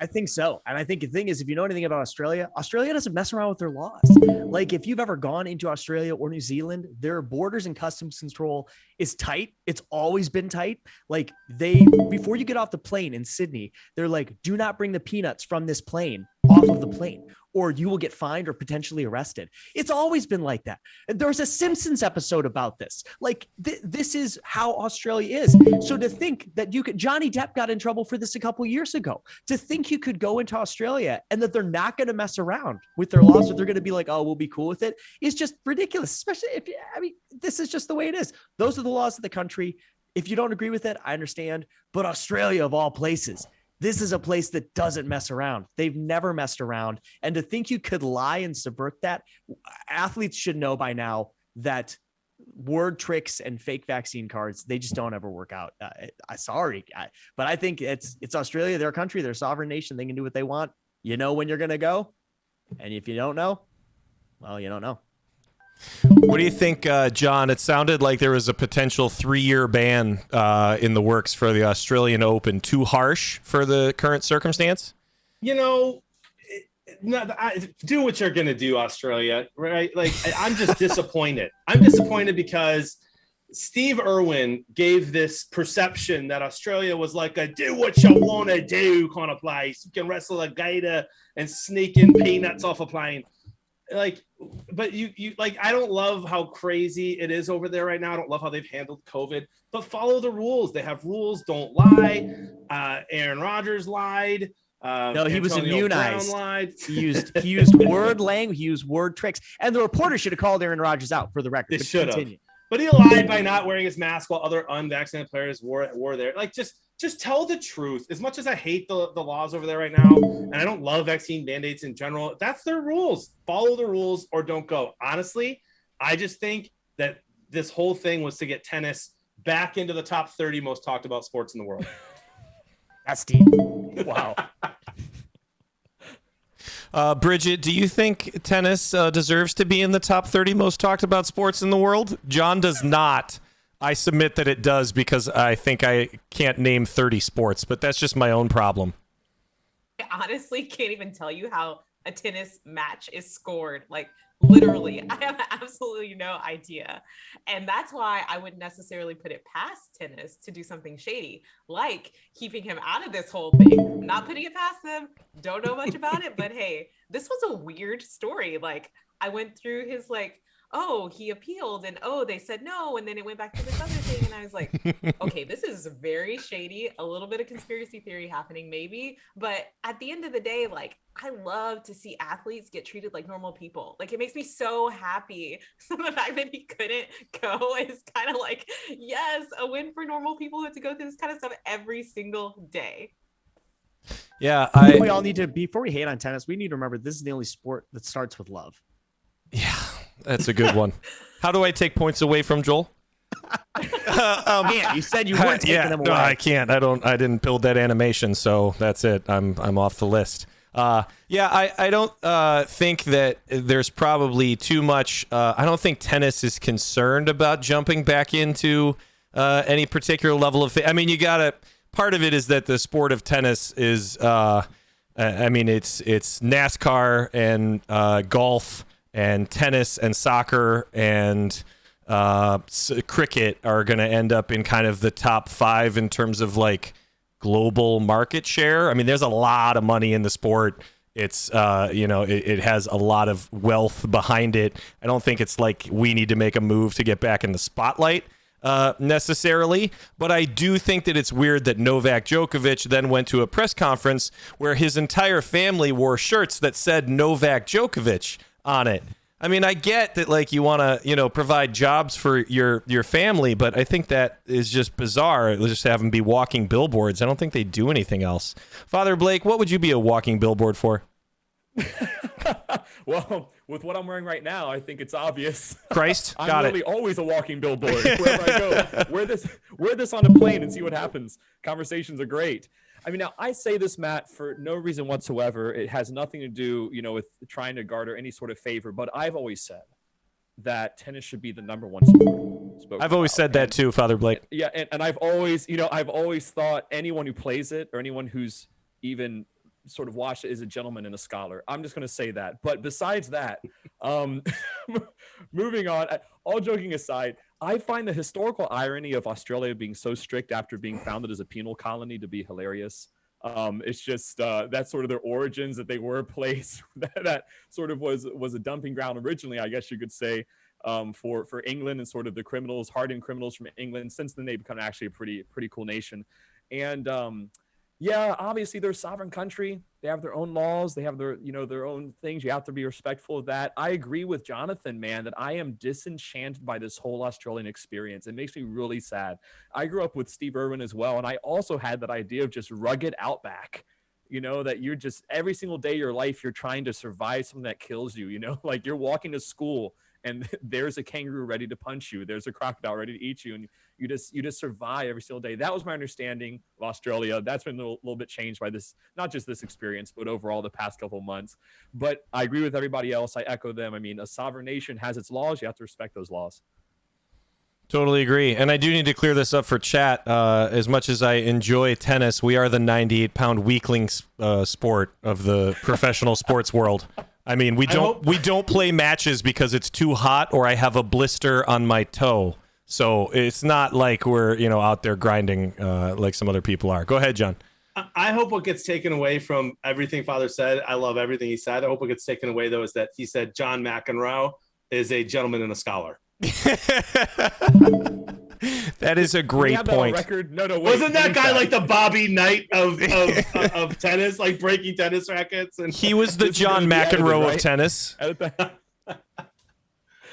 I think so. And I think the thing is, if you know anything about Australia, Australia doesn't mess around with their laws. Like if you've ever gone into Australia or New Zealand, their borders and customs control is tight. It's always been tight. Like before you get off the plane in Sydney, they're like, do not bring the peanuts from this plane off of the plane, or you will get fined or potentially arrested. It's always been like that. And there's a Simpsons episode about this. Like this is how Australia is. So to think that you could, Johnny Depp got in trouble for this a couple years ago. To think you could go into Australia and that they're not going to mess around with their laws, or they're going to be like, oh, we'll be cool with it, is just ridiculous. Especially if, I mean, this is just the way it is. Those are the laws of the country. If you don't agree with it, I understand. But Australia, of all places, this is a place that doesn't mess around. They've never messed around. And to think you could lie and subvert that, athletes should know by now that word tricks and fake vaccine cards, they just don't ever work out. But I think it's Australia, their country, their sovereign nation. They can do what they want. You know when you're going to go. And if you don't know, well, you don't know. What do you think, John? It sounded like there was a potential 3-year ban in the works for the Australian Open. Too harsh for the current circumstance? You know, do what you're going to do, Australia, right? Like, I'm just disappointed. I'm disappointed because Steve Irwin gave this perception that Australia was like a do what you want to do kind of place. You can wrestle a gator and sneak in peanuts off a plane. Like, but you like, I don't love how crazy it is over there right now. I don't love how they've handled COVID, but follow the rules. They have rules. Don't lie. Aaron Rodgers lied. No, he was Antonio immunized. Brown lied. He used word language. He used word tricks. And the reporter should have called Aaron Rodgers out for the record. They should have. But he lied by not wearing his mask while other unvaccinated players were there. Like, just tell the truth. As much as I hate the laws over there right now, and I don't love vaccine mandates in general, that's their rules. Follow the rules or don't go. Honestly, I just think that this whole thing was to get tennis back into the top 30 most talked about sports in the world. That's deep. Wow. Bridget, do you think tennis deserves to be in the top 30 most talked about sports in the world? John does not. I submit that it does because I think I can't name 30 sports, but that's just my own problem. I honestly can't even tell you how a tennis match is scored. Like, literally, I have absolutely no idea. And that's why I wouldn't necessarily put it past tennis to do something shady, like keeping him out of this whole thing. I'm not putting it past them. Don't know much about it, but hey, this was a weird story. Like, I went through his, like, oh, he appealed and oh, they said no. And then it went back to this other thing. And I was like, okay, this is very shady, a little bit of conspiracy theory happening maybe. But at the end of the day, like, I love to see athletes get treated like normal people. Like, it makes me so happy. So the fact that he couldn't go is kind of like, yes, a win for normal people who have to go through this kind of stuff every single day. Yeah, we all need to, before we hate on tennis, we need to remember this is the only sport that starts with love. Yeah, that's a good one. How do I take points away from Joel? You said you weren't taking them away. No, I can't. I didn't build that animation, so that's it. I'm off the list. I don't think that there's probably too much. I don't think tennis is concerned about jumping back into any particular level of. I mean, part of it is that the sport of tennis is. It's NASCAR and golf. And tennis and soccer and cricket are going to end up in kind of the top 5 in terms of like global market share. I mean, there's a lot of money in the sport. It's, it has a lot of wealth behind it. I don't think it's like we need to make a move to get back in the spotlight necessarily, but I do think that it's weird that Novak Djokovic then went to a press conference where his entire family wore shirts that said Novak Djokovic on it. I mean, I get that, like, you want to, provide jobs for your family, but I think that is just bizarre. Let's just have them be walking billboards. I don't think they do anything else. Father Blake, what would you be a walking billboard for? Well, with what I'm wearing right now, I think it's obvious. Christ, got I'm really always a walking billboard wherever I go. Wear this on a plane and see what happens. Conversations are great. I mean, now I say this, Matt, for no reason whatsoever. It has nothing to do, with trying to garner any sort of favor. But I've always said that tennis should be the number one sport. I've always said that too, Father Blake. Yeah, and I've always thought anyone who plays it or anyone who's even sort of watched it is a gentleman and a scholar. I'm just going to say that. But besides that, moving on, all joking aside, I find the historical irony of Australia being so strict after being founded as a penal colony to be hilarious. It's just that's sort of their origins, that they were a place that sort of was a dumping ground originally, I guess you could say, for England and sort of the criminals, hardened criminals from England. Since then, they've become actually a pretty cool nation. And yeah, obviously they're a sovereign country. They have their own laws. They have their own things. You have to be respectful of that. I agree with Jonathan, man, that I am disenchanted by this whole Australian experience. It makes me really sad. I grew up with Steve Irwin as well, and I also had that idea of just rugged outback. That you're just every single day of your life, you're trying to survive something that kills you. Like you're walking to school and there's a kangaroo ready to punch you. There's a crocodile ready to eat you. And you just survive every single day. That was my understanding of Australia. That's been a little bit changed by this, not just this experience, but overall the past couple of months. But I agree with everybody else. I echo them. I mean, a sovereign nation has its laws. You have to respect those laws. Totally agree. And I do need to clear this up for chat. As much as I enjoy tennis, we are the 98-pound weakling sport of the professional sports world. I mean, we don't play matches because it's too hot or I have a blister on my toe. So it's not like we're, out there grinding like some other people are. Go ahead, John. I hope what gets taken away from everything Father said, I love everything he said. I hope what gets taken away, though, is that he said John McEnroe is a gentleman and a scholar. That is a great point. No, wait, wasn't that guy like the Bobby Knight of tennis, like breaking tennis rackets? And he was the John McEnroe of tennis.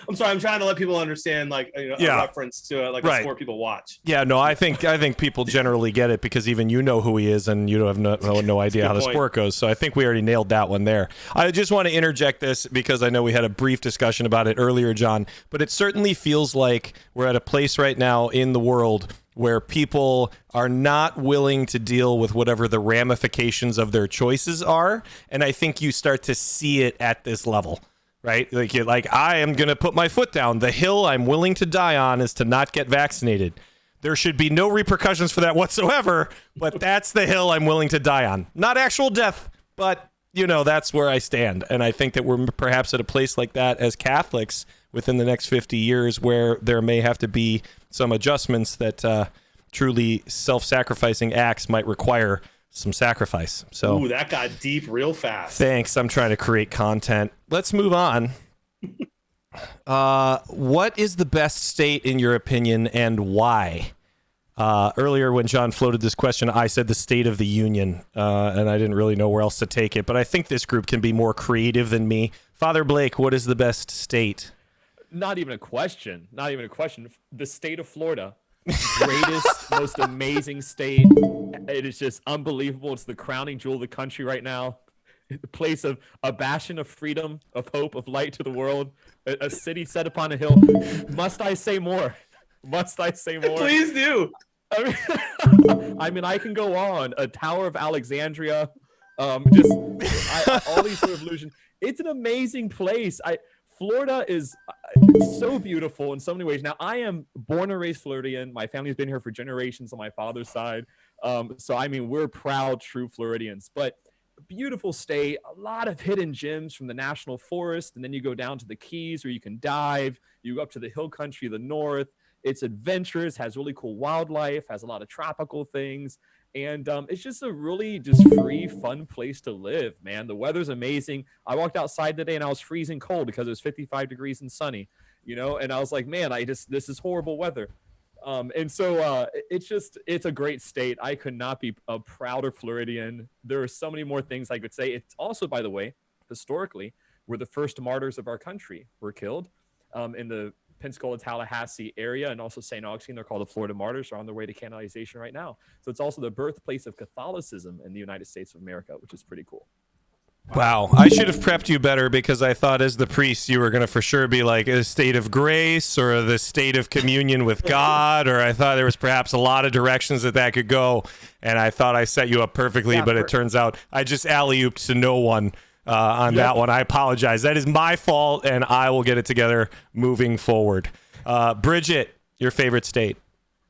I'm sorry, I'm trying to let people understand, like, a reference to it, like a sport people watch. Yeah, no, I think people generally get it because even you know who he is and you have no idea how the sport goes. So I think we already nailed that one there. I just want to interject this because I know we had a brief discussion about it earlier, John, but it certainly feels like we're at a place right now in the world where people are not willing to deal with whatever the ramifications of their choices are. And I think you start to see it at this level. Right? Like I am going to put my foot down. The hill I'm willing to die on is to not get vaccinated. There should be no repercussions for that whatsoever, but that's the hill I'm willing to die on. Not actual death, but, that's where I stand. And I think that we're perhaps at a place like that as Catholics within the next 50 years where there may have to be some adjustments that truly self-sacrificing acts might require some sacrifice. So that got deep real fast. Thanks. I'm trying to create content. Let's move on. What is the best state in your opinion and why? Earlier when John floated this question, I said the State of the Union, and I didn't really know where else to take it, but I think this group can be more creative than me. Father Blake, what is the best state? Not even a question. The state of Florida. Greatest, most amazing state. It is just unbelievable. It's the crowning jewel of the country right now. The place of a bastion of freedom, of hope, of light to the world. A city set upon a hill. Must I say more? Please do. I mean, I can go on. A Tower of Alexandria. All these sort of illusions. It's an amazing place. Florida is so beautiful in so many ways. Now, I am born and raised Floridian. My family's been here for generations on my father's side. So, I mean, we're proud, true Floridians. But beautiful state, a lot of hidden gems from the national forest. And then you go down to the Keys where you can dive. You go up to the hill country of the north. It's adventurous, has really cool wildlife, has a lot of tropical things. And it's just a really free, fun place to live, man. The weather's amazing. I walked outside today and I was freezing cold because it was 55 degrees and sunny, and I was like, man, this is horrible weather. And so it's a great state. I could not be a prouder Floridian. There are so many more things I could say. It's also, by the way, historically, where the first martyrs of our country were killed in the Pensacola, Tallahassee area, and also St. Augustine. They're called the Florida Martyrs. Are on their way to canonization right now. So it's also the birthplace of Catholicism in the United States of America, which is pretty cool. Wow. I should have prepped you better because I thought as the priest you were going to for sure be like a state of grace or the state of communion with God, or I thought there was perhaps a lot of directions that could go, and I thought I set you up perfectly, but it turns out I just alley-ooped to no one. On that one, I apologize. That is my fault, and I will get it together moving forward. Bridget, your favorite state?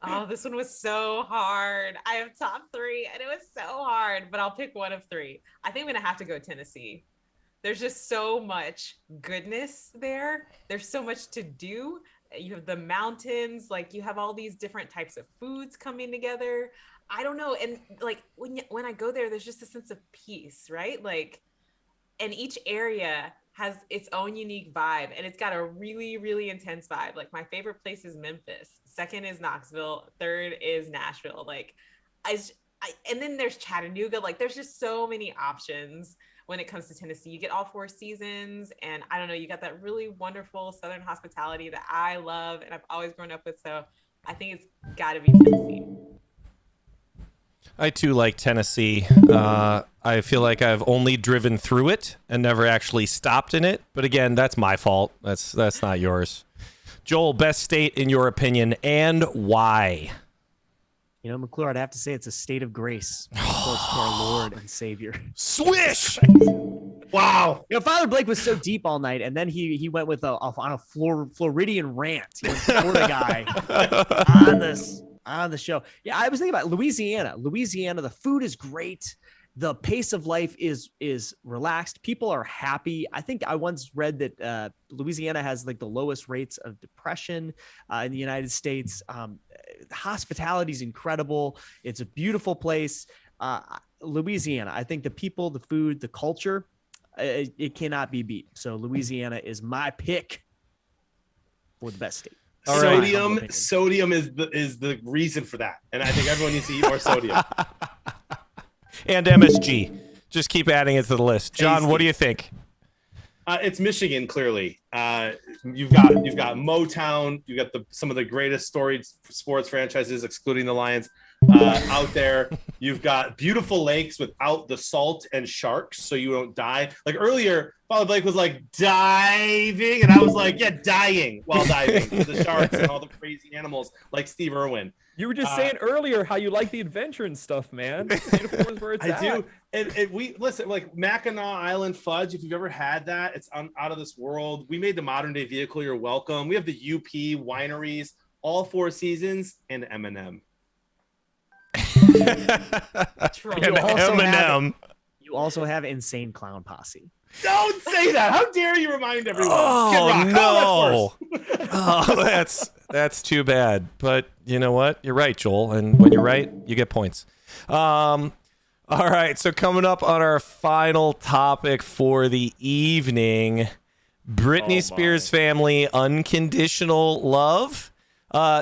Oh, this one was so hard. I have top three, and it was so hard, but I'll pick one of three. I think I'm going to have to go Tennessee. There's just so much goodness there. There's so much to do. You have the mountains, like you have all these different types of foods coming together. I don't know. And like when I go there, there's just a sense of peace, right? Like, and each area has its own unique vibe, and it's got a really, really intense vibe. Like my favorite place is Memphis. Second is Knoxville. Third is Nashville. Like and then there's Chattanooga. Like there's just so many options when it comes to Tennessee. You get all 4 seasons, and I don't know, you got that really wonderful Southern hospitality that I love and I've always grown up with. So I think it's got to be Tennessee. I too like Tennessee. I feel like I've only driven through it and never actually stopped in it. But again, that's my fault. That's not yours. Joel, best state in your opinion, and why? You know, McClure, I'd have to say it's a state of grace, close to our Lord and Savior. Swish! Wow. You know, Father Blake was so deep all night, and then he went with on a Floridian rant. He was the Florida guy on the show. Yeah, I was thinking about Louisiana. Louisiana, the food is great. The pace of life is relaxed. People are happy. I think I once read that Louisiana has like the lowest rates of depression in the United States. Hospitality is incredible. It's a beautiful place. Louisiana, I think the people, the food, the culture, it cannot be beat. So Louisiana is my pick for the best state. All right. Sodium is the reason for that, and I think everyone needs to eat more sodium. And MSG. Just keep adding it to the list. John, Tasty. what do you think? It's Michigan, clearly. You've got Motown. You've got some of the greatest storied sports franchises, excluding the Lions, out there. You've got beautiful lakes without the salt and sharks, so you don't die. Like earlier, Father Blake was like diving, and I was like, yeah, dying while diving with the sharks and all the crazy animals, like Steve Irwin. You were just saying earlier how you like the adventure and stuff, man. State of Florida is where it's I at. do. And we listen, like Mackinac Island fudge. If you've ever had that, it's out of this world. We made the modern day vehicle. You're welcome. We have the UP wineries, all 4 seasons, and M&M. You also have Insane Clown Posse. Don't say that. How dare you remind everyone? Oh, no. That's too bad. But you know what? You're right, Joel. And when you're right, you get points. All right. So coming up on our final topic for the evening, Britney Spears family, unconditional love.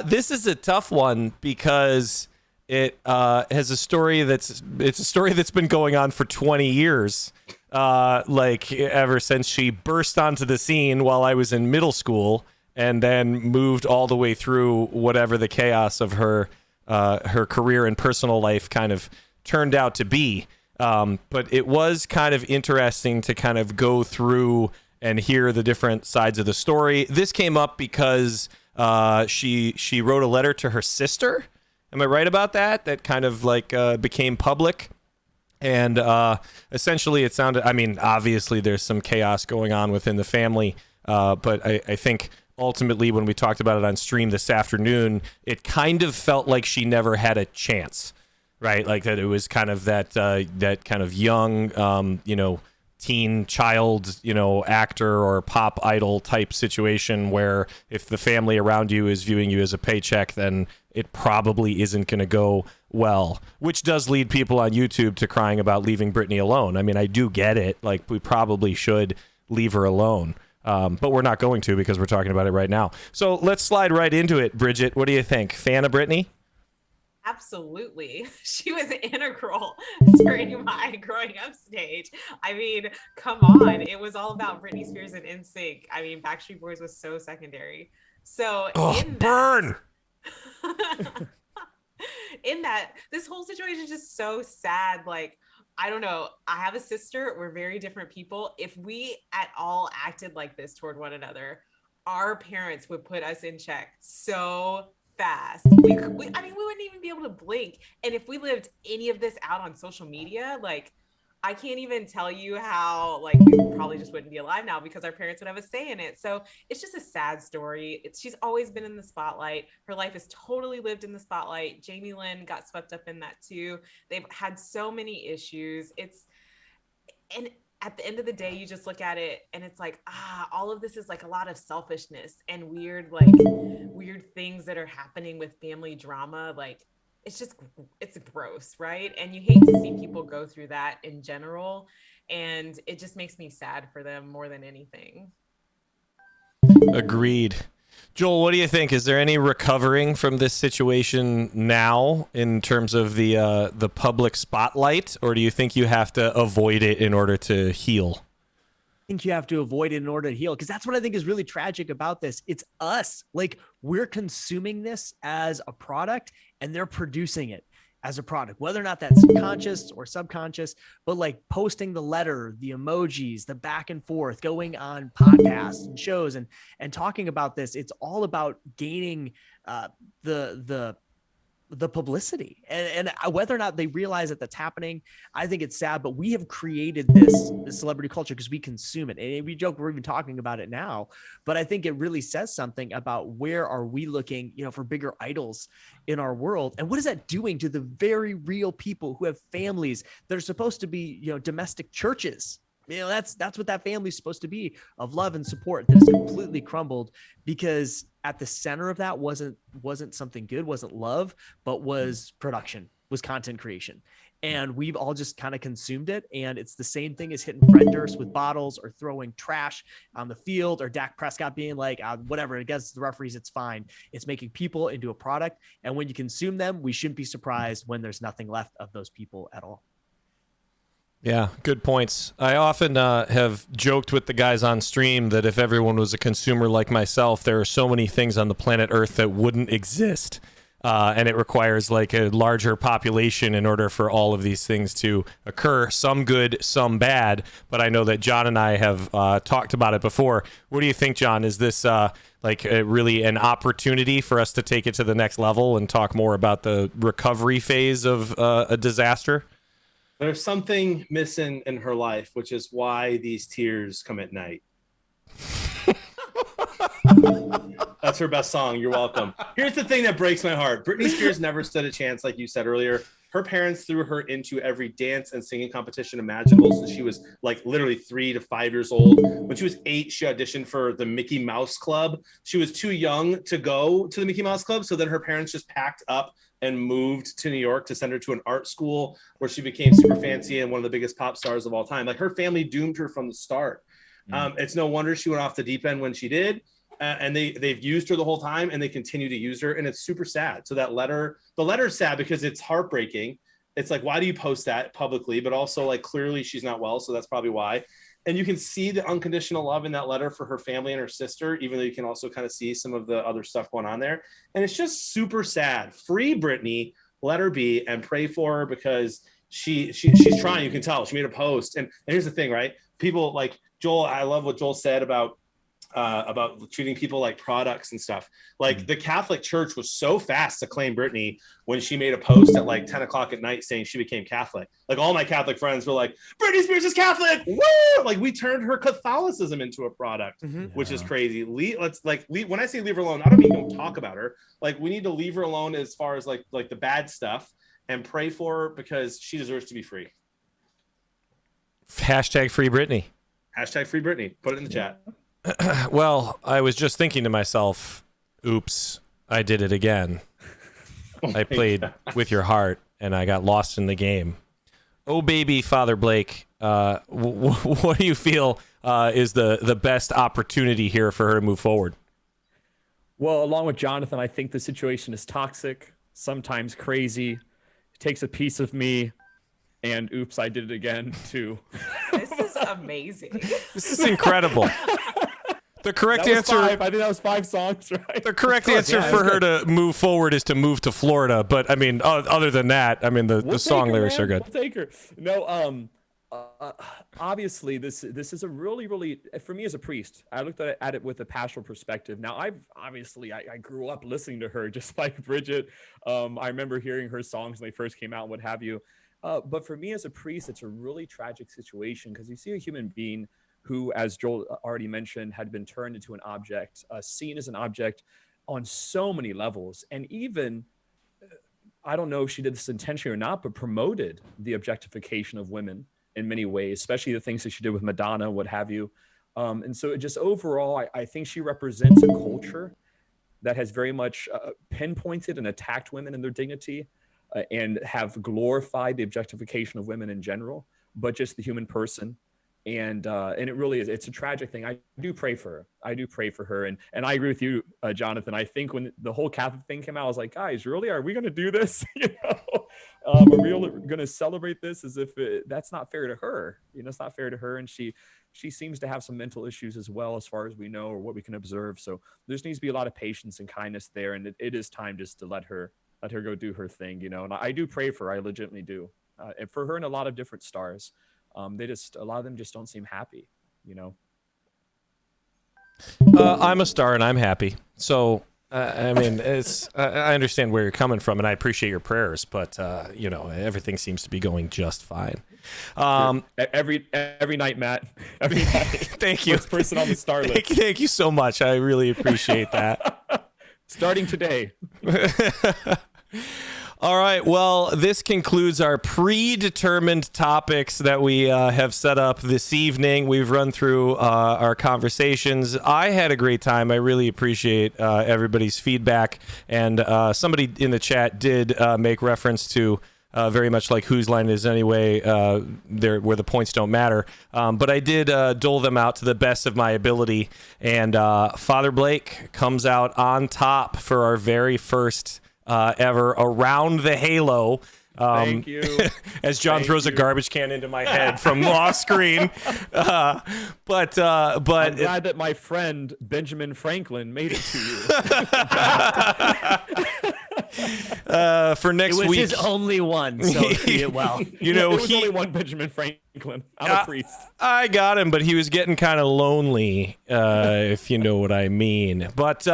This is a tough one because it has a story that's been going on for 20 years. Like ever since she burst onto the scene while I was in middle school, and then moved all the way through whatever the chaos of her career and personal life kind of turned out to be. But it was kind of interesting to kind of go through and hear the different sides of the story. This came up because she wrote a letter to her sister. Am I right about that? That kind of like became public. And essentially it sounded, I mean, obviously there's some chaos going on within the family. But I think ultimately when we talked about it on stream this afternoon, it kind of felt like she never had a chance, right? Like that it was kind of that kind of young, teen child, actor or pop idol type situation where if the family around you is viewing you as a paycheck, then it probably isn't going to go well, which does lead people on YouTube to crying about leaving Britney alone. I mean, I do get it. Like we probably should leave her alone. But we're not going to because we're talking about it right now. So let's slide right into it. Bridget, what do you think? Fan of Britney? Absolutely. She was integral during my growing up stage. I mean, come on. It was all about Britney Spears and NSYNC. I mean, Backstreet Boys was so secondary. So burn! In that, this whole situation is just so sad. Like, I don't know. I have a sister. We're very different people. If we at all acted like this toward one another, our parents would put us in check so fast. We wouldn't even be able to blink. And if we lived any of this out on social media, like, I can't even tell you how, like, we probably just wouldn't be alive now because our parents would have a say in it. So it's just a sad story. She's always been in the spotlight. Her life is totally lived in the spotlight. Jamie Lynn got swept up in that too. They've had so many issues. And at the end of the day, you just look at it and it's like, all of this is like a lot of selfishness and weird things that are happening with family drama. Like, it's gross, right? And you hate to see people go through that in general. And it just makes me sad for them more than anything. Agreed. Joel, what do you think? Is there any recovering from this situation now in terms of the public spotlight, or do you think you have to avoid it in order to heal? I think you have to avoid it in order to heal, because that's what I think is really tragic about this. It's us. Like, we're consuming this as a product and they're producing it as a product, whether or not that's conscious or subconscious, but like posting the letter, the emojis, the back and forth, going on podcasts and shows and talking about this. It's all about gaining the publicity, and whether or not they realize that that's happening, I think it's sad. But we have created this celebrity culture because we consume it, and we joke we're even talking about it now. But I think it really says something about where are we looking, for bigger idols in our world, and what is that doing to the very real people who have families that are supposed to be, domestic churches. That's what that family's supposed to be, of love and support, that has completely crumbled because at the center of that wasn't something good, wasn't love, but was production, was content creation. And we've all just kind of consumed it. And it's the same thing as hitting Fred Durst with bottles or throwing trash on the field, or Dak Prescott being like, whatever, against the referees, it's fine. It's making people into a product. And when you consume them, we shouldn't be surprised when there's nothing left of those people at all. Yeah, good points. I often have joked with the guys on stream that if everyone was a consumer like myself, there are so many things on the planet Earth that wouldn't exist. And it requires like a larger population in order for all of these things to occur, some good, some bad. But I know that John and I have talked about it before. What do you think, John? Is this really an opportunity for us to take it to the next level and talk more about the recovery phase of a disaster? There's something missing in her life, which is why these tears come at night. That's her best song. You're welcome. Here's the thing that breaks my heart. Britney Spears never stood a chance, like you said earlier. Her parents threw her into every dance and singing competition imaginable since she was like literally 3 to 5 years old. When she was 8, she auditioned for the Mickey Mouse Club. She was too young to go to the Mickey Mouse Club, so then her parents just packed up and moved to New York to send her to an art school where she became super fancy and one of the biggest pop stars of all time. Like, her family doomed her from the start. It's no wonder she went off the deep end when she did. And they've used her the whole time, and they continue to use her, and it's super sad. So the letter's sad because it's heartbreaking. It's like, why do you post that publicly? But also, like, clearly she's not well, so that's probably why. And you can see the unconditional love in that letter for her family and her sister, even though you can also kind of see some of the other stuff going on there. And it's just super sad. Free Britney, let her be, and pray for her, because she's trying. You can tell she made a post. And here's the thing, right? People like Joel, I love what Joel said about treating people like products and stuff. Like, the Catholic Church was so fast to claim Britney when she made a post at like 10 o'clock at night saying she became Catholic. Like, all my Catholic friends were like, Britney Spears is Catholic. Woo! Like, we turned her Catholicism into a product, which is crazy. When I say leave her alone, I don't mean don't talk about her. Like, we need to leave her alone as far as like the bad stuff, and pray for her because she deserves to be free. Hashtag free Britney. Hashtag free Britney. Put it in the chat. Well, I was just thinking to myself, oops, I did it again. I played with your heart, and I got lost in the game. Oh, baby, Father Blake, what do you feel is the best opportunity here for her to move forward? Well, along with Jonathan, I think the situation is toxic, sometimes crazy. It takes a piece of me, and oops, I did it again, too. This is amazing. This is incredible. The correct answer. I think that was 5 songs, right? The correct answer for her to move forward is to move to Florida. But I mean, other than that, I mean, the song lyrics are good. We'll take her. No, obviously, this is a really, for me as a priest, I looked at it with a pastoral perspective. Now, I grew up listening to her, just like Bridget. I remember hearing her songs when they first came out, and what have you. But for me as a priest, it's a really tragic situation, because you see a human being who, as Joel already mentioned, had been turned into an object, seen as an object on so many levels. And even, I don't know if she did this intentionally or not, but promoted the objectification of women in many ways, especially the things that she did with Madonna, what have you. And so it just overall, I think she represents a culture that has very much pinpointed and attacked women and their dignity. and have glorified the objectification of women in general, but just the human person. And it really is. It's a tragic thing. I do pray for her. And I agree with you, Jonathan. I think when the whole Catholic thing came out, I was like, guys, really, are we going to do this? Are we going to celebrate this as if that's not fair to her? It's not fair to her. And she seems to have some mental issues as well, as far as we know, or what we can observe. So there needs to be a lot of patience and kindness there. And it is time just to let her go do her thing, And I do pray for her. I legitimately do. And for her and a lot of different stars. A lot of them just don't seem happy, I'm a star and I'm happy. So, I mean, I understand where you're coming from and I appreciate your prayers, but, everything seems to be going just fine. Every night, Matt, every night. Thank you. First person on the star list. Thank you so much. I really appreciate that. Starting today. All right. Well, this concludes our predetermined topics that we have set up this evening. We've run through our conversations. I had a great time. I really appreciate everybody's feedback. And somebody in the chat did make reference to very much like whose line is anyway, where the points don't matter. But I did dole them out to the best of my ability. And Father Blake comes out on top for our very first ever Around the Halo. Thank you. As John throws a garbage can into my head from off screen. But I'm glad that my friend Benjamin Franklin made it to you. For next week, it was his only one, so he did well. There was only one Benjamin Franklin. I'm a priest. I got him, but he was getting kind of lonely, if you know what I mean. But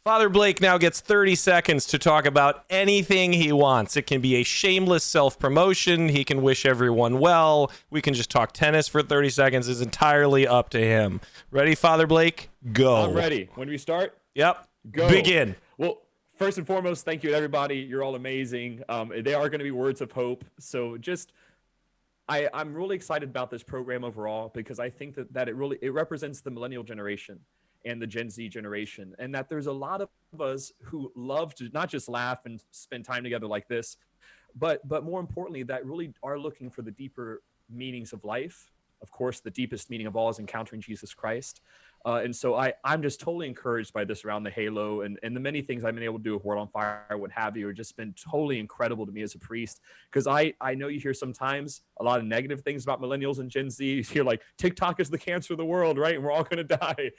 Father Blake now gets 30 seconds to talk about anything he wants. It can be a shameless self-promotion. He can wish everyone well. We can just talk tennis for 30 seconds. It's entirely up to him. Ready, Father Blake? Go. I'm ready. When we start? Yep. Go. Begin. Well, first and foremost, thank you to everybody. You're all amazing. They are going to be words of hope. So I'm really excited about this program overall because I think that it represents the millennial generation and the Gen Z generation, and that there's a lot of us who love to not just laugh and spend time together like this, but more importantly, that really are looking for the deeper meanings of life. Of course, the deepest meaning of all is encountering Jesus Christ. And so I'm just totally encouraged by this Around the Halo and the many things I've been able to do with World on Fire, what have you, have just been totally incredible to me as a priest. Because I know you hear sometimes a lot of negative things about millennials and Gen Z. You hear like TikTok is the cancer of the world, right? And we're all going to die.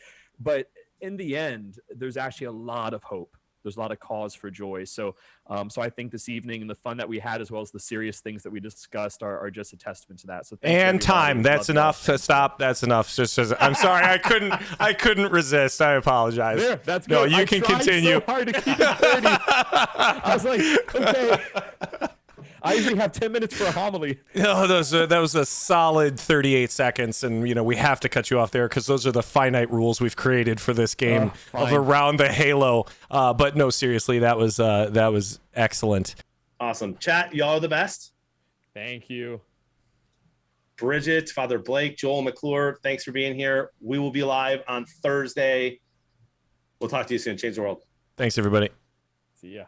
But in the end, there's actually a lot of hope. There's a lot of cause for joy. So I think this evening and the fun that we had, as well as the serious things that we discussed, are just a testament to that. So and time. That's enough. Stop. That's enough. I'm sorry. I couldn't resist. I apologize. There, that's good. No, you can continue. So hard to keep it 30. I was like, okay. I usually have 10 minutes for a homily. No, that was a solid 38 seconds, and we have to cut you off there because those are the finite rules we've created for this game of Around the Halo. But no, seriously, that was excellent. Awesome. Chat, y'all are the best. Thank you. Bridget, Father Blake, Joel, McClure, thanks for being here. We will be live on Thursday. We'll talk to you soon. Change the world. Thanks, everybody. See ya.